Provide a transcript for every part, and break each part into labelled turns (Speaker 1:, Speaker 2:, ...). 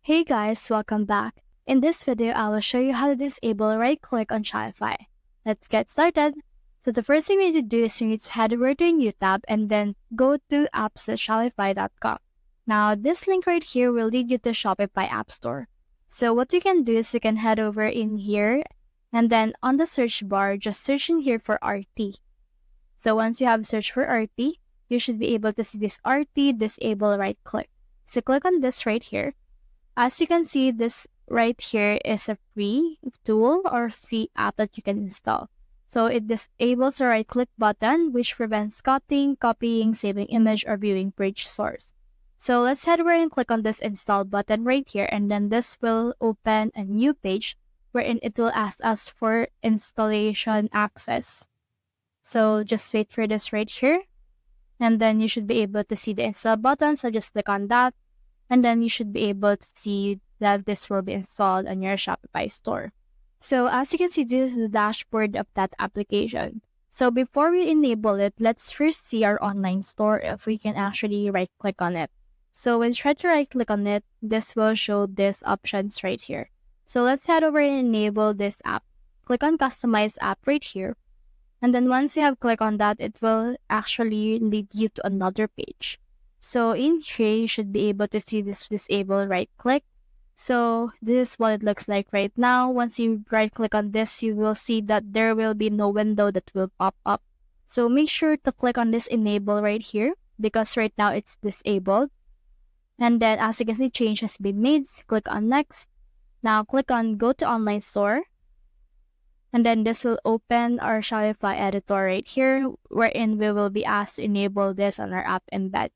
Speaker 1: Hey guys, welcome back. In this video, I will show you how to disable right-click on Shopify. Let's get started. So the first thing we need to do is we need to head over to a new tab and then go to apps.shopify.com. Now, this link right here will lead you to Shopify App Store. So what you can do is you can head over in here and then on the search bar, just search in here for RT. So once you have searched for RT, you should be able to see this RT disable right-click. So click on this right here. As you can see, this right here is a free tool or free app that you can install. So it disables the right-click button, which prevents copying, saving image, or viewing page source. So let's head over and click on this install button right here, and then this will open a new page wherein it will ask us for installation access. So just wait for this right here, and then you should be able to see the install button. So just click on that. And then you should be able to see that this will be installed on your Shopify store. So as you can see, this is the dashboard of that application. So before we enable it, let's first see our online store if we can actually right-click on it. So when you try to right-click on it, this will show these options right here. So let's head over and enable this app. Click on Customize App right here. And then once you have clicked on that, it will actually lead you to another page. So in here, you should be able to see this disable right-click. So this is what it looks like right now. Once you right-click on this, you will see that there will be no window that will pop up. So make sure to click on this enable right here because right now it's disabled. And then as you can see, change has been made. So click on next. Now click on go to online store. And then this will open our Shopify editor right here, wherein we will be asked to enable this on our app embed.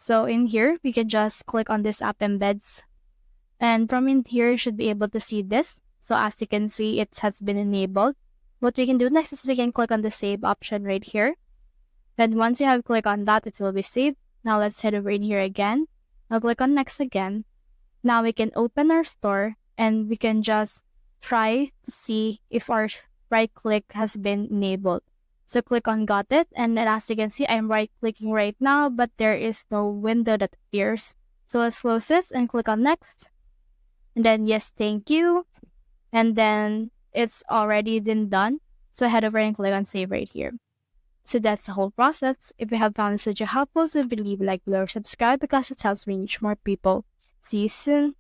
Speaker 1: So in here, we can just click on this app embeds. And from in here, you should be able to see this. So as you can see, it has been enabled. What we can do next is we can click on the save option right here. Then once you have clicked on that, it will be saved. Now let's head over in here again. Now click on next again. Now we can open our store and we can just try to see if our right click has been enabled. So click on got it, and then as you can see, I'm right clicking right now, but there is no window that appears. So let's close this and click on next. And then yes, thank you. And then it's already been done. So head over and click on save right here. So that's the whole process. If you have found this video helpful, so leave a like below or subscribe because it helps me reach more people. See you soon.